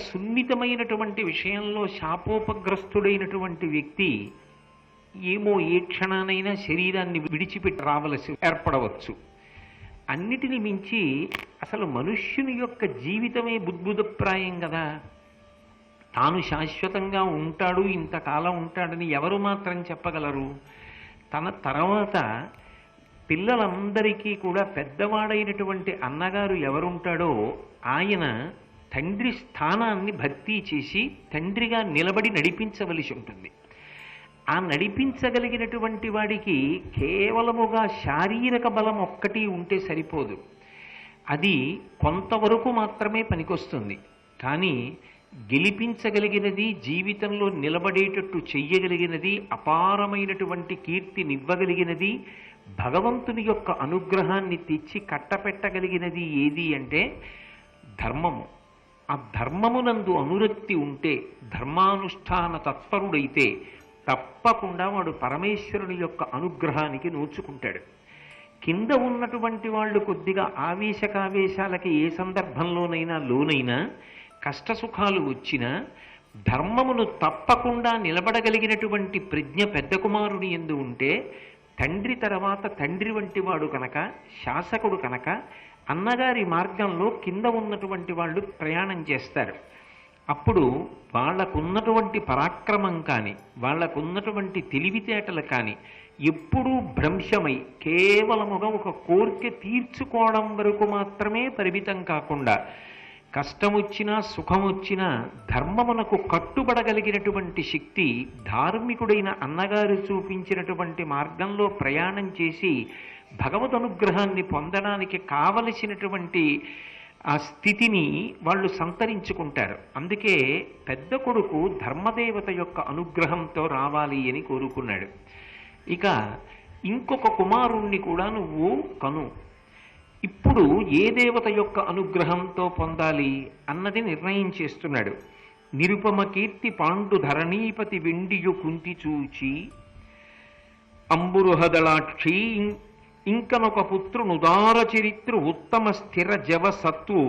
సున్నితమైనటువంటి విషయంలో శాపోపగ్రస్తుడైనటువంటి వ్యక్తి ఏమో ఏ క్షణానైనా శరీరాన్ని విడిచిపెట్టి రావలసి ఏర్పడవచ్చు. అన్నిటిని మించి అసలు మనుష్యుని యొక్క జీవితమే బుద్భుతప్రాయం కదా. తాను శాశ్వతంగా ఉంటాడు, ఇంతకాలం ఉంటాడని ఎవరు మాత్రం చెప్పగలరు? తన తర్వాత పిల్లలందరికీ కూడా పెద్దవాడైనటువంటి అన్నగారు ఎవరుంటాడో ఆయన తండ్రి స్థానాన్ని భర్తీ చేసి తండ్రిగా నిలబడి నడిపించవలసి ఉంటుంది. ఆ నడిపించగలిగినటువంటి వాడికి కేవలముగా శారీరక బలం ఒక్కటి ఉంటే సరిపోదు. అది కొంతవరకు మాత్రమే పనికొస్తుంది. కానీ గెలిపించగలిగినది, జీవితంలో నిలబడేటట్టు చెయ్యగలిగినది, అపారమైనటువంటి కీర్తినివ్వగలిగినది, భగవంతుని యొక్క అనుగ్రహాన్ని తెచ్చి కట్టపెట్టగలిగినది ఏది అంటే ధర్మము. ఆ ధర్మమునందు అనురక్తి ఉంటే, ధర్మానుష్ఠాన తత్పరుడైతే తప్పకుండా వాడు పరమేశ్వరుని యొక్క అనుగ్రహానికి నోచుకుంటాడు. కింద ఉన్నటువంటి వాళ్ళు కొద్దిగా ఆవేశకావేశాలకి ఏ సందర్భంలోనైనా లోనైనా, కష్టసుఖాలు వచ్చినా ధర్మమును తప్పకుండా నిలబడగలిగినటువంటి ప్రజ్ఞ పెద్ద కుమారుని యందు ఉంటే, తండ్రి తర్వాత తండ్రి వంటి వాడు కనుక, శాసకుడు కనుక అన్నగారి మార్గంలో కింద ఉన్నటువంటి వాళ్ళు ప్రయాణం చేస్తారు. అప్పుడు వాళ్లకున్నటువంటి పరాక్రమం కానీ, వాళ్లకున్నటువంటి తెలివితేటలు కానీ ఎప్పుడూ భ్రంశమై కేవలముగా ఒక కోరిక తీర్చుకోవడం వరకు మాత్రమే పరిమితం కాకుండా, కష్టం వచ్చినా సుఖం వచ్చినా ధర్మమునకు కట్టుబడగలిగినటువంటి శక్తి ధార్మికుడైన అన్నగారు చూపించినటువంటి మార్గంలో ప్రయాణం చేసి భగవద్ అనుగ్రహాన్ని పొందడానికి కావలసినటువంటి ఆ స్థితిని వాళ్ళు సంతరించుకుంటారు. అందుకే పెద్ద కొడుకు ధర్మదేవత యొక్క అనుగ్రహంతో రావాలి అని కోరుకున్నాడు. ఇక ఇంకొక కుమారుణ్ణి కూడా నువ్వు కను. ఇప్పుడు ఏ దేవత యొక్క అనుగ్రహంతో పొందాలి అన్నది నిర్ణయం చేస్తున్నాడు. నిరుపమ కీర్తి పాండు ధరణీపతి వెండియు కుంతి చూచి అంబురుహదళాక్షి ఇంకనొక పుత్రునుదార చరిత్రు ఉత్తమ స్థిర జవ సత్తు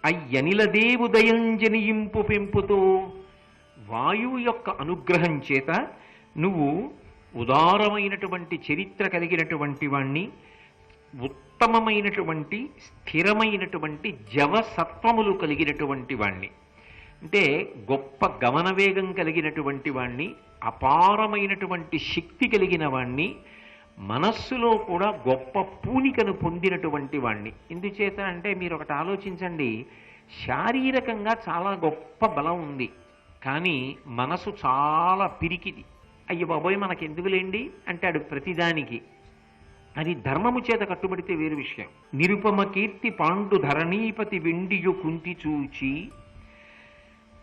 అయ్యనిలదేవు దయంజనియింపు పెంపుతో. వాయువు యొక్క అనుగ్రహం చేత నువ్వు ఉదారమైనటువంటి చరిత్ర కలిగినటువంటి వాణ్ణి, ఉత్తమమైనటువంటి స్థిరమైనటువంటి జవసత్వములు కలిగినటువంటి వాణ్ణి, అంటే గొప్ప గమనవేగం కలిగినటువంటి వాణ్ణి, అపారమైనటువంటి శక్తి కలిగిన వాణ్ణి, మనస్సులో కూడా గొప్ప పూనికను పొందినటువంటి వాణ్ణి. ఎందుచేత అంటే మీరు ఒకటి ఆలోచించండి, శారీరకంగా చాలా గొప్ప బలం ఉంది, కానీ మనసు చాలా పిరికిది. అయ్య బాబోయ్ మనకెందుకులేండి అంటాడు ప్రతిదానికి. అది ధర్మము చేత కట్టుబడితే వేరు విషయం. నిరుపమ కీర్తి పాండు ధరణీపతి వెండియు కుంతి చూచి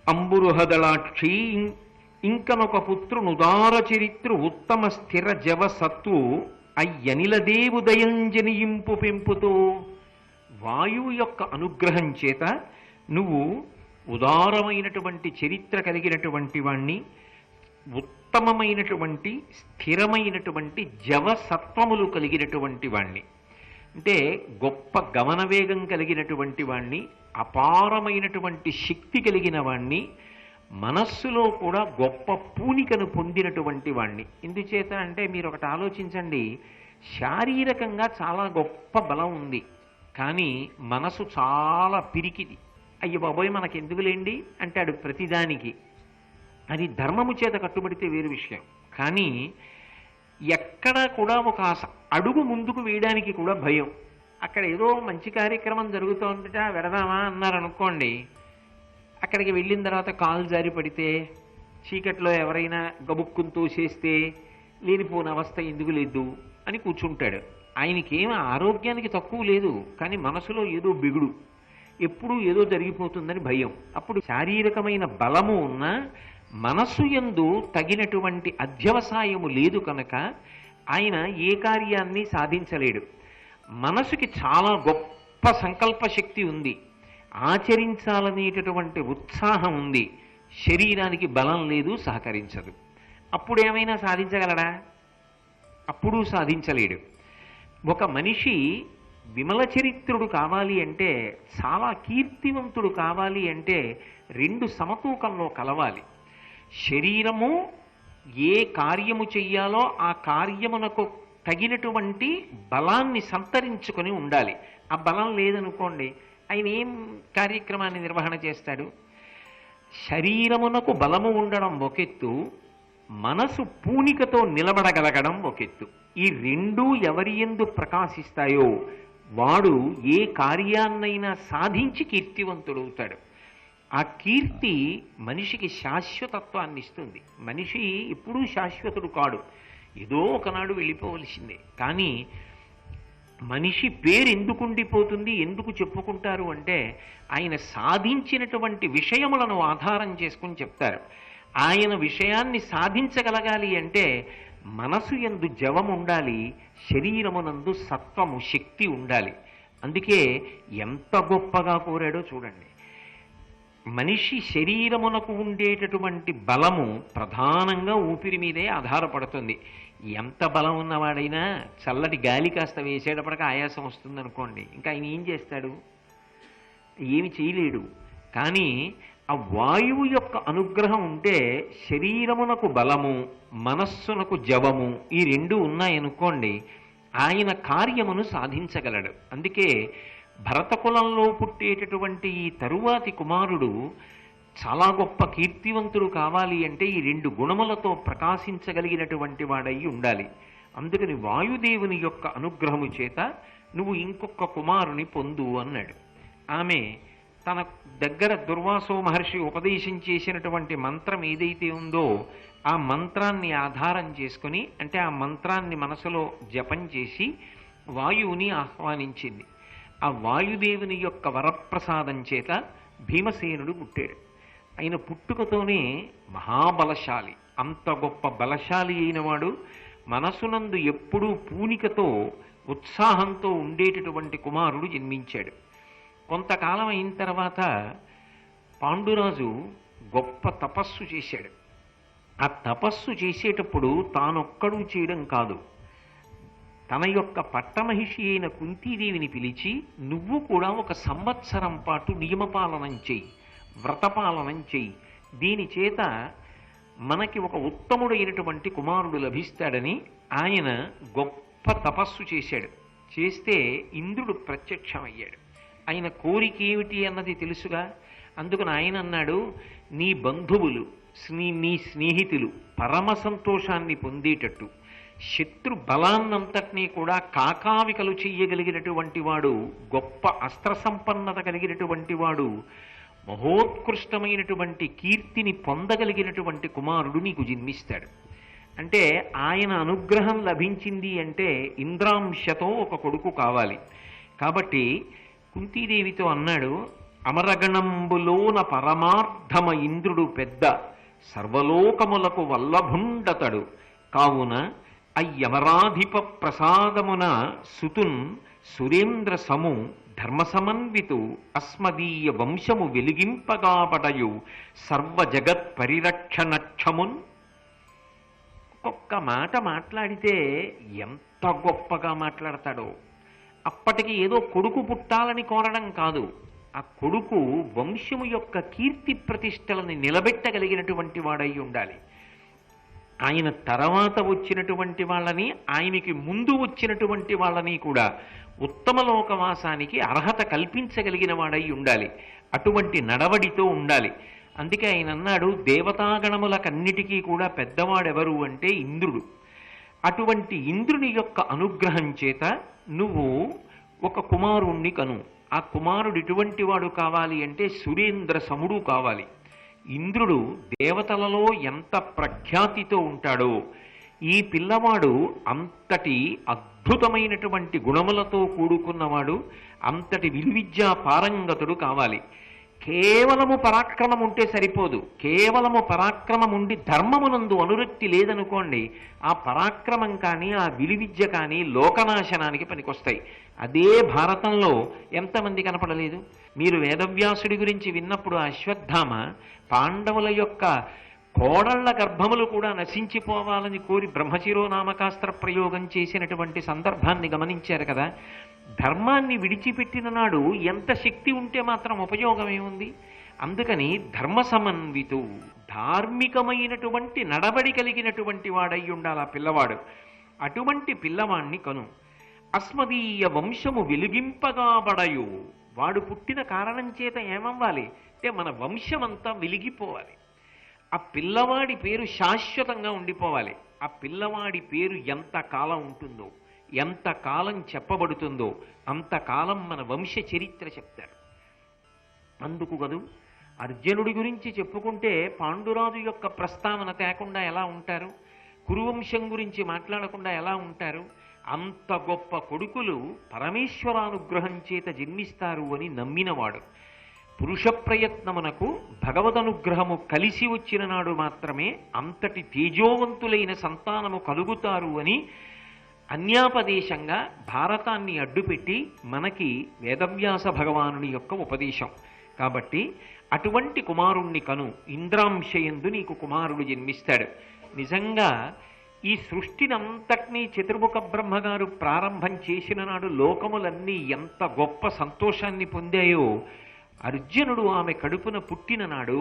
అంబురుహదళాక్షి ఇంకనొక పుత్రునుదార చరిత్రు ఉత్తమ స్థిర జవ సత్తు అయ్యనిలదేవు దయంజనియింపు పెంపుతో. వాయువు యొక్క అనుగ్రహం చేత నువ్వు ఉదారమైనటువంటి చరిత్ర కలిగినటువంటి వాణ్ణి, ఉత్తమమైనటువంటి స్థిరమైనటువంటి జవసత్వములు కలిగినటువంటి వాణ్ణి, అంటే గొప్ప గమనవేగం కలిగినటువంటి వాణ్ణి, అపారమైనటువంటి శక్తి కలిగిన వాణ్ణి, మనస్సులో కూడా గొప్ప పూనికను పొందినటువంటి వాణ్ణి. ఎందుచేత అంటే మీరు ఒకటి ఆలోచించండి, శారీరకంగా చాలా గొప్ప బలం ఉంది, కానీ మనసు చాలా పిరికిది. అయ్య బాబోయ్ మనకెందుకులేండి అంటాడు ప్రతిదానికి. అది ధర్మము చేత కట్టుబడితే వేరు విషయం. కానీ ఎక్కడా కూడా ఒక అడుగు ముందుకు వేయడానికి కూడా భయం. అక్కడ ఏదో మంచి కార్యక్రమం జరుగుతోందట వెడదామా అన్నారనుకోండి, అక్కడికి వెళ్ళిన తర్వాత కాలు జారి పడితే, చీకట్లో ఎవరైనా గబుక్కుని తోసేస్తే లేనిపోని అవస్థ ఎందుకు లేదు అని కూర్చుంటాడు. ఆయనకేం ఆరోగ్యానికి తక్కువ లేదు, కానీ మనసులో ఏదో బిగుడు, ఎప్పుడూ ఏదో జరిగిపోతుందని భయం. అప్పుడు శారీరకమైన బలము ఉన్న మనస్సు యందు తగినటువంటి అధ్యవసాయము లేదు కనుక ఆయన ఏ కార్యాన్ని సాధించలేడు. మనసుకి చాలా గొప్ప సంకల్ప శక్తి ఉంది, ఆచరించాలనేటటువంటి ఉత్సాహం ఉంది, శరీరానికి బలం లేదు, సహకరించదు. అప్పుడు ఏమైనా సాధించగలడా? అప్పుడూ సాధించలేడు. ఒక మనిషి విమల చరిత్రుడు కావాలి అంటే, చాలా కీర్తివంతుడు కావాలి అంటే రెండు సమతూకంలో కలవాలి. శరీరము ఏ కార్యము చెయ్యాలో ఆ కార్యమునకు తగినటువంటి బలాన్ని సంతరించుకొని ఉండాలి. ఆ బలం లేదనుకోండి, ఆయన ఏం కార్యక్రమాన్ని నిర్వహణ చేస్తాడు? శరీరమునకు బలము ఉండడం ఒకెత్తు, మనసు పూనికతో నిలబడగలగడం ఒకెత్తు. ఈ రెండూ ఎవరి యందు ప్రకాశిస్తాయో వాడు ఏ కార్యాన్నైనా సాధించి కీర్తివంతుడవుతాడు. ఆ కీర్తి మనిషికి శాశ్వతత్వాన్ని ఇస్తుంది. మనిషి ఎప్పుడూ శాశ్వతుడు కాడు, ఏదో ఒకనాడు వెళ్ళిపోవలసిందే. కానీ మనిషి పేరు ఎందుకు ఉండిపోతుంది, ఎందుకు చెప్పుకుంటారు అంటే, ఆయన సాధించినటువంటి విషయములను ఆధారం చేసుకుని చెప్తారు. ఆయన విషయాన్ని సాధించగలగాలి అంటే మనసు యందు జవం ఉండాలి, శరీరమునందు సత్వము, శక్తి ఉండాలి. అందుకే ఎంత గొప్పగా కోరాడో చూడండి. మనిషి శరీరమునకు ఉండేటటువంటి బలము ప్రధానంగా ఊపిరి మీదే ఆధారపడుతుంది. ఎంత బలం ఉన్నవాడైనా చల్లటి గాలి కాస్త వేసేటప్పటికి ఆయాసం వస్తుందనుకోండి, ఇంకా ఆయన ఏం చేస్తాడు? ఏమి చేయలేడు. కానీ ఆ వాయువు యొక్క అనుగ్రహం ఉంటే శరీరమునకు బలము, మనస్సునకు జవము, ఈ రెండు ఉన్నాయనుకోండి, ఆయన కార్యమును సాధించగలడు. అందుకే భరతకులంలో పుట్టేటటువంటి ఈ తరువాతి కుమారుడు చాలా గొప్ప కీర్తివంతుడు కావాలి అంటే ఈ రెండు గుణములతో ప్రకాశించగలిగినటువంటి వాడై ఉండాలి. అందుకని వాయుదేవుని యొక్క అనుగ్రహము చేత నువ్వు ఇంకొక కుమారుని పొందు అన్నాడు. ఆమె తన దగ్గర దుర్వాసో మహర్షి ఉపదేశం చేసినటువంటి మంత్రం ఏదైతే ఉందో ఆ మంత్రాన్ని ఆధారం చేసుకుని, అంటే ఆ మంత్రాన్ని మనసులో జపం చేసి వాయువుని ఆహ్వానించింది. ఆ వాయుదేవుని యొక్క వరప్రసాదం చేత భీమసేనుడు పుట్టాడు. ఆయన పుట్టుకతోనే మహాబలశాలి, అంత గొప్ప బలశాలి అయినవాడు, మనసునందు ఎప్పుడూ పూనికతో ఉత్సాహంతో ఉండేటటువంటి కుమారుడు జన్మించాడు. కొంతకాలం అయిన తర్వాత పాండురాజు గొప్ప తపస్సు చేశాడు. ఆ తపస్సు చేసేటప్పుడు తానొక్కడూ చేయడం కాదు, తన యొక్క పట్టమహిషి అయిన కుంతీదేవిని పిలిచి, నువ్వు కూడా 1 సంవత్సరం పాటు నియమపాలనం చెయ్యి, వ్రతపాలనం చెయ్యి, దీని చేత మనకి ఒక ఉత్తముడైనటువంటి కుమారుడు లభిస్తాడని ఆయన గొప్ప తపస్సు చేశాడు. చేస్తే ఇంద్రుడు ప్రత్యక్షమయ్యాడు. ఆయన కోరిక ఏమిటి అన్నది తెలుసుగా. అందుకని ఆయన అన్నాడు, నీ బంధువులు, నీ స్నేహితులు పరమ సంతోషాన్ని పొందేటట్టు, శత్రు బలాన్నంతటినీ కూడా కాకావికలు చెయ్యగలిగినటువంటి వాడు, గొప్ప అస్త్ర సంపన్నత కలిగినటువంటి వాడు, మహోత్కృష్టమైనటువంటి కీర్తిని పొందగలిగినటువంటి కుమారుడు నీకు జన్మిస్తాడు. అంటే ఆయన అనుగ్రహం లభించింది అంటే ఇంద్రాంశతో ఒక కొడుకు కావాలి. కాబట్టి కుంతీదేవితో అన్నాడు, అమరగణంబులోన పరమార్థమ ఇంద్రుడు పెద్ద, సర్వలోకములకు వల్లభుండతడు, కావున అయ్యమరాధిప ప్రసాదమున సుతున్ సురేంద్ర సము ధర్మ సమన్వితు అస్మదీయ వంశము వెలిగింపగాపడయు సర్వ జగత్ పరిరక్షణక్షమున్. ఒక్కొక్క మాట మాట్లాడితే ఎంత గొప్పగా మాట్లాడతాడో. అప్పటికి ఏదో కొడుకు పుట్టాలని కోరడం కాదు, ఆ కొడుకు వంశము యొక్క కీర్తి ప్రతిష్టలని నిలబెట్టగలిగినటువంటి వాడై ఉండాలి. ఆయన తర్వాత వచ్చినటువంటి వాళ్ళని, ఆయనకి ముందు వచ్చినటువంటి వాళ్ళని కూడా ఉత్తమ లోకవాసానికి అర్హత కల్పించగలిగిన వాడై ఉండాలి. అటువంటి నడవడితో ఉండాలి. అందుకే ఆయన అన్నాడు, దేవతాగణములకన్నిటికీ కూడా పెద్దవాడెవరు అంటే ఇంద్రుడు. అటువంటి ఇంద్రుని యొక్క అనుగ్రహం చేత నువ్వు ఒక కుమారుణ్ణి కను. ఆ కుమారుడు ఎటువంటి వాడు కావాలి అంటే సురేంద్ర సముడు కావాలి. ఇంద్రుడు దేవతలలో ఎంత ప్రఖ్యాతితో ఉంటాడో, ఈ పిల్లవాడు అంతటి అద్భుతమైనటువంటి గుణములతో కూడుకున్నవాడు, అంతటి విలువిద్యా పారంగతుడు కావాలి. కేవలము పరాక్రమం ఉంటే సరిపోదు. కేవలము పరాక్రమం ఉండి ధర్మమునందు అనురక్తి లేదనుకోండి, ఆ పరాక్రమం కానీ ఆ విలువిద్య కానీ లోకనాశనానికి పనికొస్తాయి. అదే భారతంలో ఎంతమంది కనపడలేదు? మీరు వేదవ్యాసుడి గురించి విన్నప్పుడు అశ్వత్థామ పాండవుల యొక్క కోడళ్ల గర్భములు కూడా నశించిపోవాలని కోరి బ్రహ్మశిరోనామకాస్త్ర ప్రయోగం చేసినటువంటి సందర్భాన్ని గమనించారు కదా. ధర్మాన్ని విడిచిపెట్టిన నాడు ఎంత శక్తి ఉంటే మాత్రం ఉపయోగం ఏముంది? అందుకని ధర్మ సమన్వితు, ధార్మికమైనటువంటి నడబడి కలిగినటువంటి వాడై ఉండాలి ఆ పిల్లవాడు. అటువంటి పిల్లవాణ్ణి కను. అస్మదీయ వంశము వెలిగింపగాబడయు, వాడు పుట్టిన కారణం చేత ఏమవ్వాలి అంటే మన వంశమంతా వెలిగిపోవాలి. ఆ పిల్లవాడి పేరు శాశ్వతంగా ఉండిపోవాలి. ఆ పిల్లవాడి పేరు ఎంత కాలం ఉంటుందో, ఎంత కాలం చెప్పబడుతుందో అంతకాలం మన వంశ చరిత్ర చెప్తారు. అందుకు కదూ అర్జునుడి గురించి చెప్పుకుంటే పాండురాజు యొక్క ప్రస్తావన తేకుండా ఎలా ఉంటారు? కురువంశం గురించి మాట్లాడకుండా ఎలా ఉంటారు? అంత గొప్ప కొడుకులు పరమేశ్వరానుగ్రహం చేత జన్మిస్తారు అని నమ్మినవాడు. పురుష ప్రయత్నమునకు భగవదనుగ్రహము కలిసి వచ్చిన నాడు మాత్రమే అంతటి తేజోవంతులైన సంతానము కలుగుతారు అని అన్యాపదేశంగా భారతాన్ని అడ్డుపెట్టి మనకి వేదవ్యాస భగవానుని యొక్క ఉపదేశం. కాబట్టి అటువంటి కుమారుణ్ణి కను, ఇంద్రాంశయందు నీకు కుమారుడు జన్మిస్తాడు. నిజంగా ఈ సృష్టినంతటినీ చతుర్ముఖ బ్రహ్మగారు ప్రారంభం చేసిన నాడు లోకములన్నీ ఎంత గొప్ప సంతోషాన్ని పొందాయో, అర్జునుడు ఆమె కడుపున పుట్టిన నాడు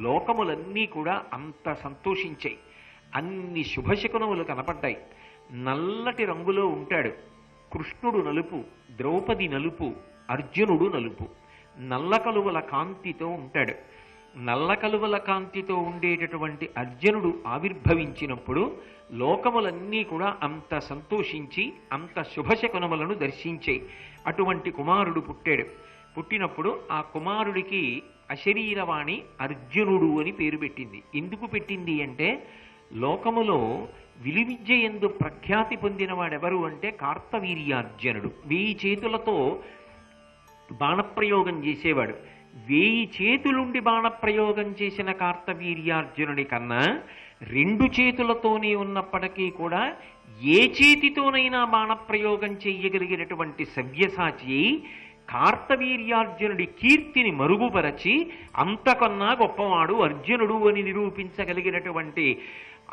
లోకములన్నీ కూడా అంత సంతోషించాయి. అన్ని శుభశకునములు కనపడ్డాయి. నల్లటి రంగులో ఉంటాడు. కృష్ణుడు నలుపు, ద్రౌపది నలుపు, అర్జునుడు నలుపు. నల్ల కలువల కాంతితో ఉంటాడు. నల్ల కలువల కాంతితో ఉండేటటువంటి అర్జునుడు ఆవిర్భవించినప్పుడు లోకములన్నీ కూడా అంత సంతోషించి అంత శుభశకునములను దర్శించాయి. అటువంటి కుమారుడు పుట్టాడు. పుట్టినప్పుడు ఆ కుమారుడికి అశరీరవాణి అర్జునుడు అని పేరు పెట్టింది. ఎందుకు పెట్టింది అంటే, లోకములో విలువిద్య యందు ప్రఖ్యాతి పొందిన వాడెవరు అంటే కార్తవీర్యార్జునుడు. 1000 చేతులతో బాణప్రయోగం చేసేవాడు. 1000 చేతులుండి బాణప్రయోగం చేసిన కార్తవీర్యార్జునుడి కన్నా 2 చేతులతోనే ఉన్నప్పటికీ కూడా ఏ చేతితోనైనా బాణప్రయోగం చెయ్యగలిగినటువంటి సవ్యసాచి కార్తవీర్యార్జునుడి కీర్తిని మరుగుపరచి అంతకన్నా గొప్పవాడు అర్జునుడు అని నిరూపించగలిగినటువంటి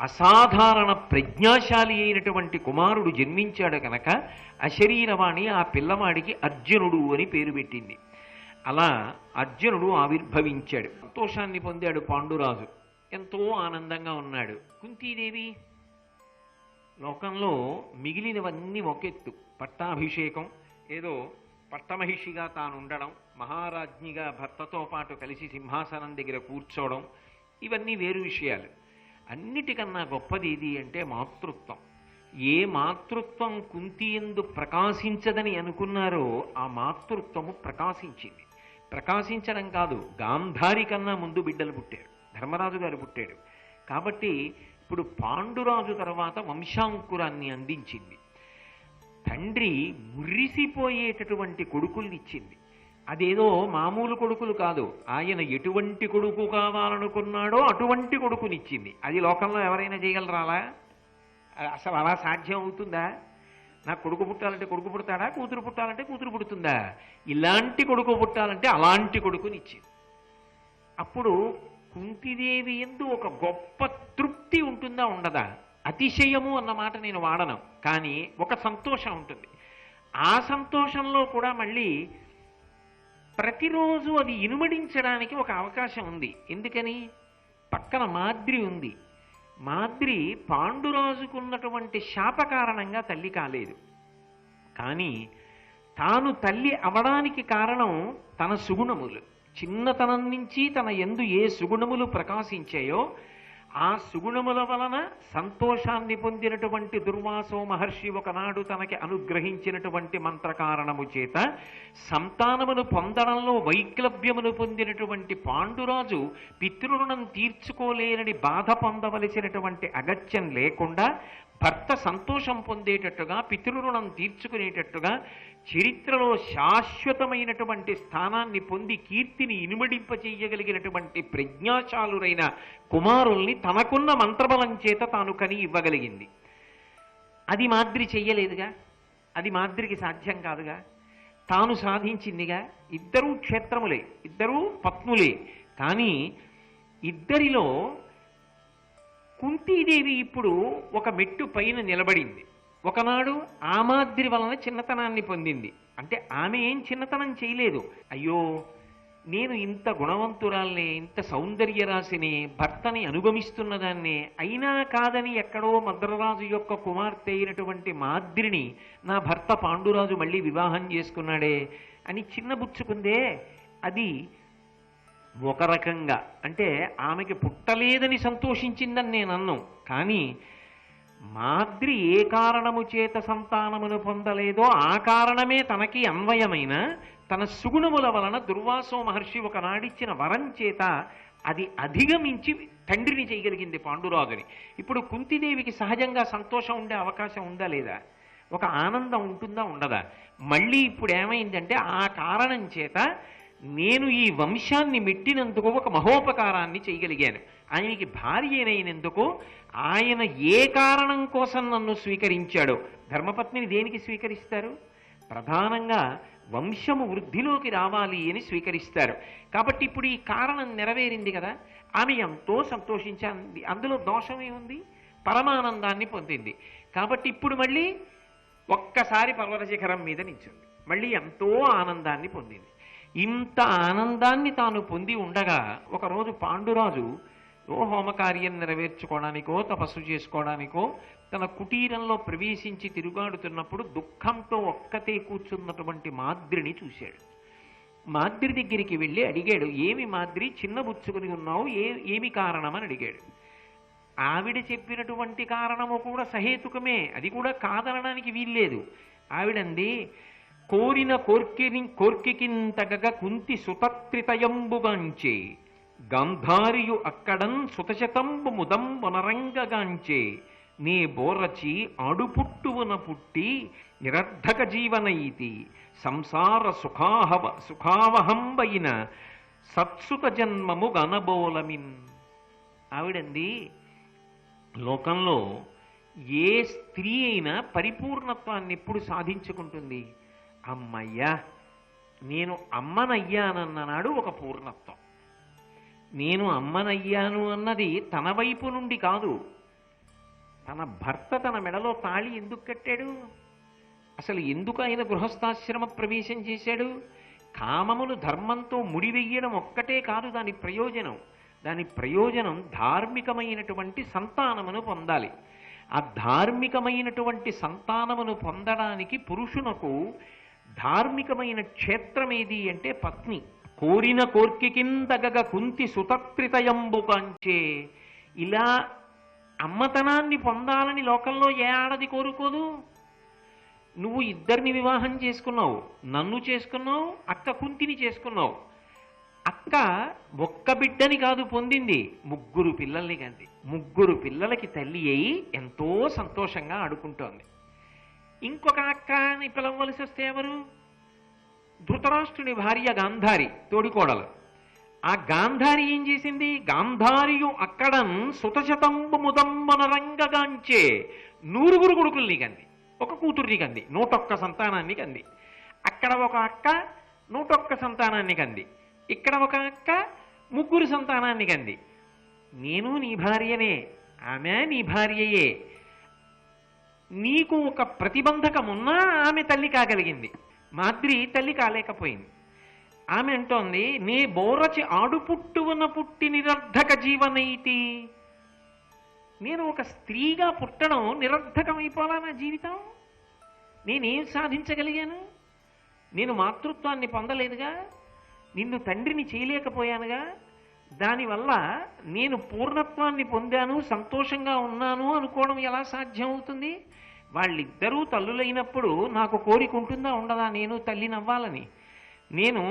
అసాధారణ ప్రజ్ఞాశాలి అయినటువంటి కుమారుడు జన్మించాడు కనుక అశరీరవాణి ఆ పిల్లవాడికి అర్జునుడు అని పేరు పెట్టింది. అలా అర్జునుడు ఆవిర్భవించాడు. సంతోషాన్ని పొందాడు పాండురాజు. ఎంతో ఆనందంగా ఉన్నాడు. కుంతీదేవి లోకంలో మిగిలినవన్నీ ఒకెత్తు. పట్టాభిషేకం, ఏదో పట్టమహిషిగా తాను ఉండడం, మహారాజ్ఞిగా భర్తతో పాటు కలిసి సింహాసనం దగ్గర కూర్చోవడం, ఇవన్నీ వేరు విషయాలు. అన్నిటికన్నా గొప్పది ఏది అంటే మాతృత్వం. ఏ మాతృత్వం కుంతియందు ప్రకాశించదని అనుకున్నారో ఆ మాతృత్వము ప్రకాశించింది. ప్రకాశించడం కాదు, గాంధారి కన్నా ముందు బిడ్డలు పుట్టారు. ధర్మరాజు గారు పుట్టాడు. కాబట్టి ఇప్పుడు పాండురాజు తర్వాత వంశాంకురాన్ని అందించింది. తండ్రి మురిసిపోయేటటువంటి కొడుకుల్ని ఇచ్చింది. అదేదో మామూలు కొడుకులు కాదు, ఆయన ఎటువంటి కొడుకు కావాలనుకున్నాడో అటువంటి కొడుకునిచ్చింది. అది లోకంలో ఎవరైనా చేయగలరాలా? అసలు అలా సాధ్యం అవుతుందా? నాకు కొడుకు పుట్టాలంటే కొడుకు పుడతాడా, కూతురు పుట్టాలంటే కూతురు పుడుతుందా? ఇలాంటి కొడుకు పుట్టాలంటే అలాంటి కొడుకునిచ్చింది. అప్పుడు కుంతిదేవి యందు ఒక గొప్ప తృప్తి ఉంటుందా ఉండదా? అతిశయము అన్న మాట నేను వాడను, కానీ ఒక సంతోషం ఉంటుంది. ఆ సంతోషంలో కూడా మళ్ళీ ప్రతిరోజు అది ఇనుమడించడానికి ఒక అవకాశం ఉంది. ఎందుకని? పక్కన మాద్రి ఉంది. మాద్రి పాండురాజుకున్నటువంటి శాప కారణంగా తల్లి కాలేదు. కానీ తాను తల్లి అవడానికి కారణం తన సుగుణములు. చిన్నతనం నుంచి తన యందు ఏ సుగుణములు ప్రకాశించాయో ఆ సుగుణముల వలన సంతోషాన్ని పొందినటువంటి దుర్వాసో మహర్షి ఒకనాడు తనకి అనుగ్రహించినటువంటి మంత్రకారణము చేత సంతానమును పొందడంలో వైక్లభ్యమును పొందినటువంటి పాండురాజు పితృరుణం తీర్చుకోలేనని బాధ పొందవలసినటువంటి అగత్యం లేకుండా భర్త సంతోషం పొందేటట్టుగా, పితృరుణం తీర్చుకునేటట్టుగా చరిత్రలో శాశ్వతమైనటువంటి స్థానాన్ని పొంది కీర్తిని ఇనుమడింపచేయగలిగినటువంటి ప్రజ్ఞాశాలురైన కుమారుల్ని తనకున్న మంత్రబలం చేత తాను కని ఇవ్వగలిగింది. అది మాద్రి చెయ్యలేదుగా, అది మాద్రికి సాధ్యం కాదుగా, తాను సాధించిందిగా. ఇద్దరూ క్షేత్రములే, ఇద్దరూ పత్నులే. కానీ ఇద్దరిలో కుంతీదేవి ఇప్పుడు ఒక మెట్టు పైన నిలబడింది. ఒకనాడు ఆ మాదిరి వలన చిన్నతనాన్ని పొందింది. అంటే ఆమె ఏం చిన్నతనం చేయలేదు. అయ్యో, నేను ఇంత గుణవంతురాల్ని, ఇంత సౌందర్య రాశిని, భర్తని అనుగమిస్తున్నదాన్ని, అయినా కాదని ఎక్కడో మద్రరాజు యొక్క కుమార్తె అయినటువంటి మాద్రిని నా భర్త పాండురాజు మళ్ళీ వివాహం చేసుకున్నాడే అని చిన్నబుచ్చుకుందే. అది ఒక రకంగా అంటే ఆమెకి పుట్టలేదని సంతోషించిందని నేను అన్నాను. కానీ మాద్రి ఏ కారణము చేత సంతానమును పొందలేదో ఆ కారణమే తనకి అన్వయమైన తన సుగుణముల వలన దుర్వాసో మహర్షి ఒకనాడిచ్చిన వరం చేత అది అధిగమించి తండ్రిని చేయగలిగింది పాండురాజుని. ఇప్పుడు కుంతిదేవికి సహజంగా సంతోషం ఉండే అవకాశం ఉందా లేదా? ఒక ఆనందం ఉంటుందా ఉండదా? మళ్ళీ ఇప్పుడు ఏమైందంటే ఆ కారణం చేత నేను ఈ వంశాన్ని మెట్టినందుకు ఒక మహోపకారాన్ని చేయగలిగాను. ఆయనకి భార్యనైనందుకు ఆయన ఏ కారణం కోసం నన్ను స్వీకరించాడో. ధర్మపత్నిని దేనికి స్వీకరిస్తారు? ప్రధానంగా వంశము వృద్ధిలోకి రావాలి అని స్వీకరిస్తారు. కాబట్టి ఇప్పుడు ఈ కారణం నెరవేరింది కదా, ఆమె ఎంతో సంతోషించింది. అందులో దోషమే ఉంది? పరమానందాన్ని పొందింది. కాబట్టి ఇప్పుడు మళ్ళీ ఒక్కసారి పర్వత శిఖరం మీద నిల్చుంది, మళ్ళీ ఎంతో ఆనందాన్ని పొందింది. ఇంత ఆనందాన్ని తాను పొంది ఉండగా ఒకరోజు పాండురాజు హోమకార్యం నెరవేర్చుకోవడానికో తపస్సు చేసుకోవడానికో తన కుటీరంలో ప్రవేశించి తిరుగాడుతున్నప్పుడు దుఃఖంతో ఒక్కతే కూర్చున్నటువంటి మాద్రిని చూశాడు. మాద్రి దగ్గరికి వెళ్ళి అడిగాడు, ఏమి మాద్రి చిన్నబుచ్చుకుని ఉన్నావు, ఏమి కారణమని అడిగాడు. ఆవిడ చెప్పినటువంటి కారణము కూడా సహేతుకమే, అది కూడా కాదనడానికి వీల్లేదు. ఆవిడంది, కోరిన కోర్కికింతగ కుంతి సుతత్రితయంబుగాంచే గాంధారియు అక్కడం సుతశతంబు ముదం వనరంగగాంచే నే బోరచి ఆడుపుట్టువున పుట్టి నిరర్ధక జీవనైతి సంసార సుఖావహంబైన సత్సుత జన్మము గనబోలమిన్. ఆవిడంది, లోకంలో ఏ స్త్రీ అయినా పరిపూర్ణత్వాన్ని ఎప్పుడు సాధించుకుంటుంది? అమ్మయ్యా, నేను అమ్మనయ్యానన్ననాడు ఒక పూర్ణత్వం. నేను అమ్మనయ్యాను అన్నది తన వైపు నుండి కాదు. తన భర్త తన మెడలో తాళి ఎందుకు కట్టాడు? అసలు ఎందుకు ఆయన గృహస్థాశ్రమ ప్రవేశం చేశాడు? కామములు ధర్మంతో ముడివెయ్యడం ఒక్కటే కాదు దాని ప్రయోజనం. దాని ప్రయోజనం ధార్మికమైనటువంటి సంతానమును పొందాలి. ఆ ధార్మికమైనటువంటి సంతానమును పొందడానికి పురుషునకు ధార్మికమైన క్షేత్రం ఏది అంటే పత్ని. కోరిన కోర్కికిందగ కుంతి సుతత్రితయంబుగాంచే. ఇలా అమ్మతనాన్ని పొందాలని లోకంలో ఏ ఆడది కోరుకోదు? నువ్వు ఇద్దరిని వివాహం చేసుకున్నావు, నన్ను చేసుకున్నావు, అక్క కుంతిని చేసుకున్నావు. అక్క ఒక్క బిడ్డని కాదు పొందింది, 3 పిల్లల్ని కంది. 3 పిల్లలకి తల్లి అయి ఎంతో సంతోషంగా ఆడుకుంటోంది. ఇంకొక అక్కని పిలవలసి వస్తే ఎవరు? ధృతరాష్ట్రుని భార్య గాంధారి, తోడికోడలు. ఆ గాంధారి ఏం చేసింది? గాంధారియు అక్కడం సుతశతంబు ముదంబనరంగగాంచే 100 కొడుకుల్ని కంది, ఒక కూతుర్ని కంది, 101 సంతానాన్ని కంది. అక్కడ ఒక అక్క 101 సంతానాన్ని కంది, ఇక్కడ ఒక అక్క 3 సంతానాన్ని కంది. నేను నీ భార్యనే, ఆమె నీ భార్యయే. నీకు ఒక ప్రతిబంధకం ఉన్నా ఆమె తల్లి కాగలిగింది, మాద్రి తల్లి కాలేకపోయింది. ఆమె అంటోంది, నే బోరచి ఆడుపుట్టువున పుట్టి నిరర్ధక జీవనైతి. నేను ఒక స్త్రీగా పుట్టడం నిరర్ధకమైపోలా నా జీవితం? నేనేం సాధించగలిగాను? నేను మాతృత్వాన్ని పొందలేదుగా, నిన్ను తండ్రిని చేయలేకపోయానుగా. దానివల్ల నేను పూర్ణత్వాన్ని పొందాను, సంతోషంగా ఉన్నాను అనుకోవడం ఎలా సాధ్యం అవుతుంది? వాళ్ళిద్దరూ తల్లులైనప్పుడు నాకు కోరిక ఉంటుందా ఉండదా నేను తల్లిని అవ్వాలని? నేను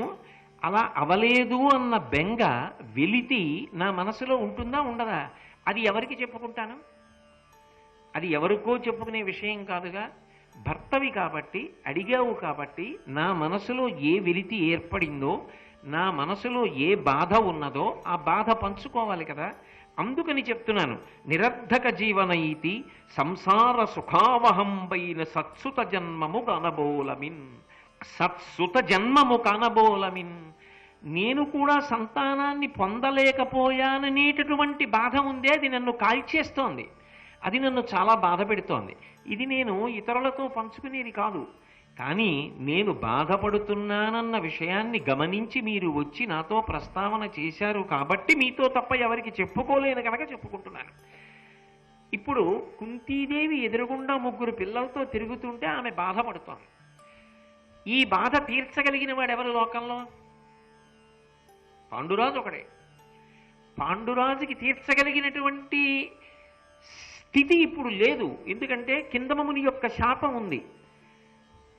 అలా అవలేదు అన్న బెంగ వెలితి నా మనసులో ఉంటుందా ఉండదా? అది ఎవరికి చెప్పుకుంటాను? అది ఎవరికో చెప్పుకునే విషయం కాదుగా. భర్తవి కాబట్టి, అడిగావు కాబట్టి, నా మనసులో ఏ వెలితి ఏర్పడిందో, నా మనసులో ఏ బాధ ఉన్నదో ఆ బాధ పంచుకోవాలి కదా. అందుకని చెప్తున్నాను, నిరర్ధక జీవనైతి సంసార సుఖావహంబైన సత్సుత జన్మము కనబోలమిన్. సత్సుత జన్మము కనబోలమిన్. నేను కూడా సంతానాన్ని పొందలేకపోయాననేటటువంటి బాధ ఉందే, అది నన్ను కాల్చేస్తోంది, అది నన్ను చాలా బాధ పెడుతోంది. ఇది నేను ఇతరులతో పంచుకునేది కాదు. కానీ నేను బాధపడుతున్నానన్న విషయాన్ని గమనించి మీరు వచ్చి నాతో ప్రస్తావన చేశారు కాబట్టి మీతో తప్ప ఎవరికి చెప్పుకోలేను కనుక చెప్పుకుంటున్నాను. ఇప్పుడు కుంతీదేవి ఎదురుగుండా 3 పిల్లలతో తిరుగుతుంటే ఆమె బాధపడుతోంది. ఈ బాధ తీర్చగలిగిన వాడెవరు లోకంలో? పాండురాజు ఒకడే. పాండురాజుకి తీర్చగలిగినటువంటి స్థితి ఇప్పుడు లేదు. ఎందుకంటే కిందమముని యొక్క శాపం ఉంది.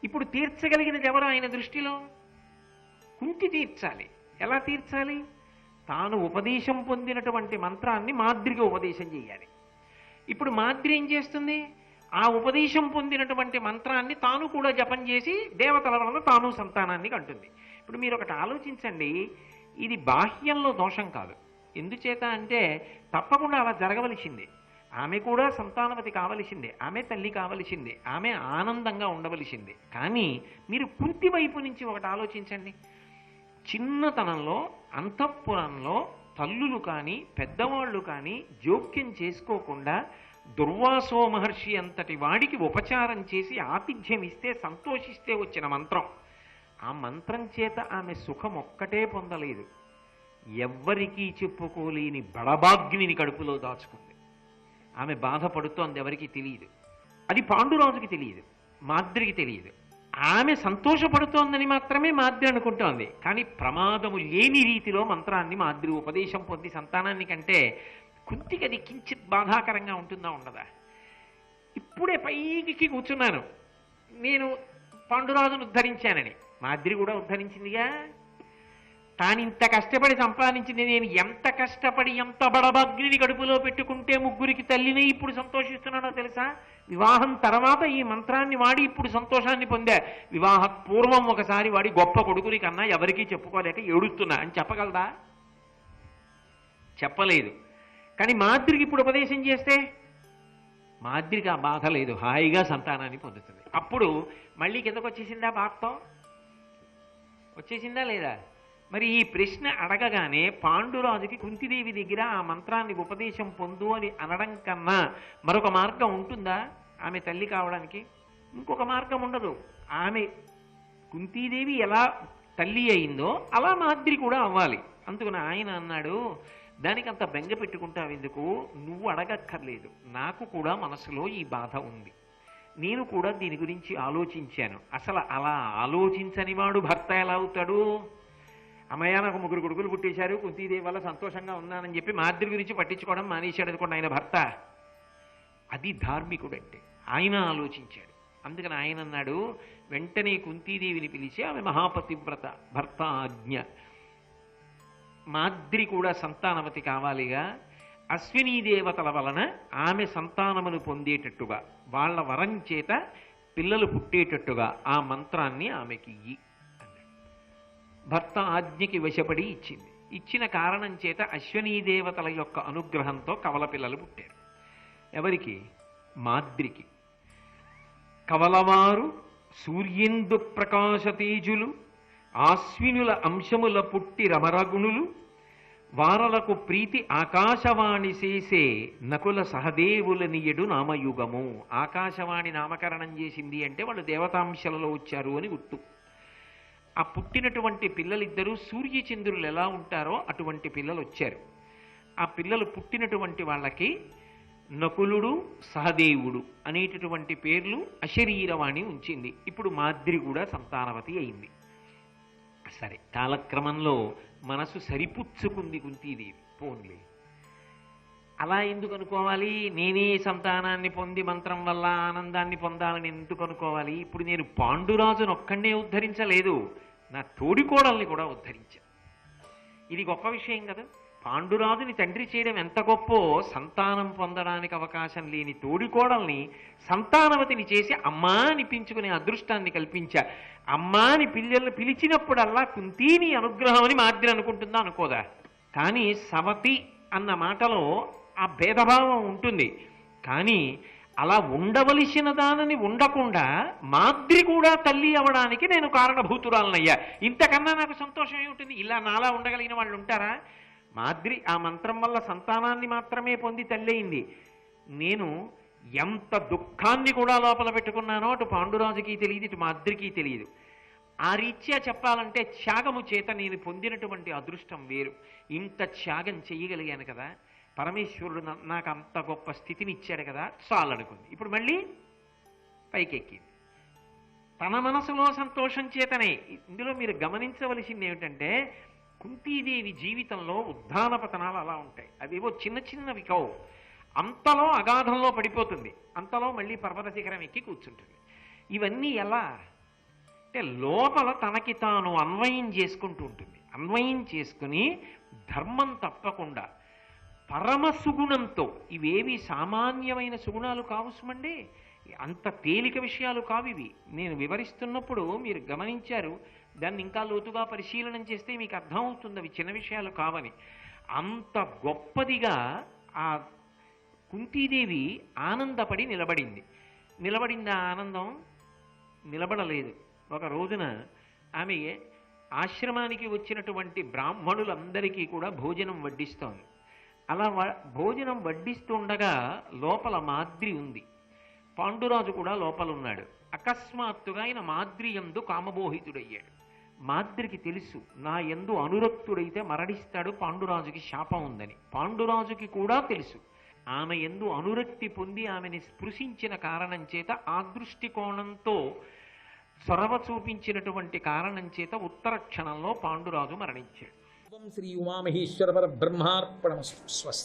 ఇప్పుడు తీర్చగలిగినది ఎవరు ఆయన దృష్టిలో? కుంతి తీర్చాలి. ఎలా తీర్చాలి? తాను ఉపదేశం పొందినటువంటి మంత్రాన్ని మాద్రికి ఉపదేశం చేయాలి. ఇప్పుడు మాద్రి ఏం చేస్తుంది? ఆ ఉపదేశం పొందినటువంటి మంత్రాన్ని తాను కూడా జపం చేసి దేవతల వలన తాను సంతానాన్ని కంటుంది. ఇప్పుడు మీరు ఒకటి ఆలోచించండి, ఇది బాహ్యంలో దోషం కాదు. ఎందుచేత అంటే తప్పకుండా అలా జరగవలసిందే. ఆమె కూడా సంతానవతి కావలసిందే, ఆమె తల్లి కావలసిందే, ఆమె ఆనందంగా ఉండవలసిందే. కానీ మీరు కుంతి వైపు నుంచి ఒకటి ఆలోచించండి. చిన్నతనంలో అంతఃపురంలో తల్లులు కానీ పెద్దవాళ్ళు కానీ జోక్యం చేసుకోకుండా దుర్వాసో మహర్షి అంతటి వాడికి ఉపచారం చేసి ఆతిథ్యం ఇస్తే సంతోషిస్తే వచ్చిన మంత్రం. ఆ మంత్రం చేత ఆమె సుఖం ఒక్కటే పొందలేదు, ఎవ్వరికీ చెప్పుకోలేని బడబాగ్నిని కడుపులో దాచుకుంది. ఆమె బాధపడుతోంది, ఎవరికి తెలియదు. అది పాండురాజుకి తెలియదు, మాద్రికి తెలియదు. ఆమె సంతోషపడుతోందని మాత్రమే మాద్రి అనుకుంటోంది. కానీ ప్రమాదము లేని రీతిలో మంత్రాన్ని మాద్రి ఉపదేశం పొంది సంతానాన్ని కంటే కుంతికి అది కించిత్ బాధాకరంగా ఉంటుందా ఉండదా? ఇప్పుడే పైకి కూర్చున్నాను, నేను పాండురాజును ఉద్ధరించానని. మాద్రి కూడా ఉద్ధరించిందిగా. తాను ఇంత కష్టపడి సంపాదించింది, నేను ఎంత కష్టపడి ఎంత బడబాగ్నిని కడుపులో పెట్టుకుంటే 3కి తల్లిని ఇప్పుడు సంతోషిస్తున్నానో తెలుసా? వివాహం తర్వాత ఈ మంత్రాన్ని వాడి ఇప్పుడు సంతోషాన్ని పొందా. వివాహ పూర్వం ఒకసారి వాడి గొప్ప కొడుకుని కన్నా ఎవరికీ చెప్పుకోలేక ఏడుస్తున్నా అని చెప్పగలదా? చెప్పలేదు. కానీ మాద్రికి ఇప్పుడు ఉపదేశం చేస్తే మాద్రికి ఆ బాధ లేదు, హాయిగా సంతానాన్ని పొందుతుంది. అప్పుడు మళ్ళీ కిందకు వచ్చేసిందా? బాధతో వచ్చేసిందా లేదా? మరి ఈ ప్రశ్న అడగగానే పాండురాజుకి కుంతిదేవి దగ్గర ఆ మంత్రాన్ని ఉపదేశం పొందు అని అనడం కన్నా మరొక మార్గం ఉంటుందా ఆమె తల్లి కావడానికి? ఇంకొక మార్గం ఉండదు. ఆమె కుంతీదేవి ఎలా తల్లి అయిందో అలా మాద్రి కూడా అవ్వాలి. అందుకని ఆయన అన్నాడు, దానికి అంత బెంగ పెట్టుకుంటావు ఎందుకు? నువ్వు అడగక్కర్లేదు, నాకు కూడా మనసులో ఈ బాధ ఉంది, నేను కూడా దీని గురించి ఆలోచించాను. అసలు అలా ఆలోచించని వాడు భర్త ఎలా అవుతాడు? అమ్మయ్య నాకు 3 కొడుకులు పుట్టేశారు, కుంతీదేవి వల్ల సంతోషంగా ఉన్నానని చెప్పి మాద్రి గురించి పట్టించుకోవడం మానేశాడు అనుకోండి ఆయన భర్త. అది ధార్మికుడు అంటే. ఆయన ఆలోచించాడు. అందుకని ఆయన అన్నాడు, వెంటనే కుంతీదేవిని పిలిచి, ఆమె మహాపతివ్రత, భర్త ఆజ్ఞ, మాద్రి కూడా సంతానవతి కావాలిగా, అశ్వినీ దేవతల వలన ఆమె సంతానమును పొందేటట్టుగా, వాళ్ళ వరం చేత పిల్లలు పుట్టేటట్టుగా ఆ మంత్రాన్ని ఆమెకి ఇయ్యి అన్నాడు. భర్త ఆజ్ఞకి వశపడి ఇచ్చింది. ఇచ్చిన కారణం చేత అశ్వినీ దేవతల యొక్క అనుగ్రహంతో కవల పిల్లలు పుట్టారు. ఎవరికి? మాద్రికి. కవలవారు సూర్యేందు ప్రకాశ తేజులు, ఆశ్వినుల అంశముల పుట్టి రమరగుణులు, వారలకు ప్రీతి ఆకాశవాణి చేసే నకుల సహదేవుల నియడు నామయుగము. ఆకాశవాణి నామకరణం చేసింది అంటే వాళ్ళు దేవతాంశలలో వచ్చారు అని గుర్తు. ఆ పుట్టినటువంటి పిల్లలిద్దరూ సూర్యచంద్రులు ఎలా ఉంటారో అటువంటి పిల్లలు వచ్చారు. ఆ పిల్లలు పుట్టినటువంటి వాళ్ళకి నకులుడు, సహదేవుడు అనేటటువంటి పేర్లు అశరీరవాణి ఉంచింది. ఇప్పుడు మాద్రి కూడా సంతానవతి అయింది. సరే, కాలక్రమంలో మనసు సరిపుచ్చుకుంది కుంతీదేవి. పోన్లే, అలా ఎందుకు అనుకోవాలి? నేనే సంతానాన్ని పొంది మంత్రం వల్ల ఆనందాన్ని పొందాలని ఎందుకు అనుకోవాలి? ఇప్పుడు నేను పాండురాజును ఒక్కడే ఉద్ధరించలేదు, నా తోడికోడల్ని కూడా ఉద్ధరించాను. ఇది గొప్ప విషయం కదా. పాండురాజుని తండ్రి చేయడం ఎంత గొప్పో, సంతానం పొందడానికి అవకాశం లేని తోడికోడల్ని సంతానవతిని చేసి అమ్మా అనిపించుకునే అదృష్టాన్ని కల్పించా. అమ్మా అని పిలిచినప్పుడల్లా కుంతీని అనుగ్రహం అని మాద్రి అనుకుంటుందా? అనుకోదా? కానీ సవతి అన్న మాటలో ఆ భేదభావం ఉంటుంది. కానీ అలా ఉండవలసిన దానిని ఉండకుండా మాద్రి కూడా తల్లి అవడానికి నేను కారణభూతురాలనయ్యా. ఇంతకన్నా నాకు సంతోషం ఏమిటి? ఇలా నాలా ఉండగలిగిన వాళ్ళు ఉంటారా? మాద్రి ఆ మంత్రం వల్ల సంతానాన్ని మాత్రమే పొంది తల్లి అయింది. నేను ఎంత దుఃఖాన్ని కూడా లోపల పెట్టుకున్నానో అటు పాండురాజుకి తెలియదు, ఇటు మాద్రికి తెలియదు. ఆ రీత్యా చెప్పాలంటే త్యాగము చేత నేను పొందినటువంటి అదృష్టం వేరు. ఇంత త్యాగం చెయ్యగలిగాను కదా, పరమేశ్వరుడు నాకు అంత గొప్ప స్థితిని ఇచ్చాడు కదా, చాలనుకుంది. ఇప్పుడు మళ్ళీ పైకెక్కింది. తన మనసులో సంతోషం చేతనే. ఇందులో మీరు గమనించవలసింది ఏమిటంటే, కుంతీదేవి జీవితంలో ఉద్ధాన పతనాలు అలా ఉంటాయి. అవేవో చిన్న చిన్నవి కావు. అంతలో అగాధంలో పడిపోతుంది, అంతలో మళ్ళీ పర్వత శిఖరం ఎక్కి కూర్చుంటుంది. ఇవన్నీ ఎలా అంటే లోపల తనకి తాను అన్వయం చేసుకుంటూ ఉంటుంది. అన్వయం చేసుకుని ధర్మం తప్పకుండా పరమ సుగుణంతో, ఇవేవి సామాన్యమైన సుగుణాలు కావు సుమండి, అంత తేలిక విషయాలు కావు ఇవి. నేను వివరిస్తున్నప్పుడు మీరు గమనించారు, దాన్ని ఇంకా లోతుగా పరిశీలనం చేస్తే మీకు అర్థమవుతుంది అవి చిన్న విషయాలు కావని. అంత గొప్పదిగా ఆ కుంతీదేవి ఆనందపడి నిలబడింది. నిలబడింది ఆ ఆనందం నిలబడలేదు. ఒక రోజున ఆమె ఆశ్రమానికి వచ్చినటువంటి బ్రాహ్మణులందరికీ కూడా భోజనం వడ్డిస్తోంది. అలా భోజనం వడ్డిస్తుండగా లోపల మాద్రి ఉంది, పాండురాజు కూడా లోపల ఉన్నాడు. అకస్మాత్తుగా ఆయన మాద్రి యందు కామబోహితుడయ్యాడు. మాద్రికి తెలుసు, నా యందు అనురక్తుడైతే మరణిస్తాడు, పాండురాజుకి శాపం ఉందని. పాండురాజుకి కూడా తెలుసు. ఆమె యందు అనురక్తి పొంది ఆమెని స్పృశించిన కారణం చేత, ఆ దృష్టికోణంతో చొరవ చూపించినటువంటి కారణం చేత ఉత్తర క్షణంలో పాండురాజు మరణించాడు. శ్రీ ఉమామహేశ్వర పరబ్రహ్మార్పణమస్తు. స్వస్తి.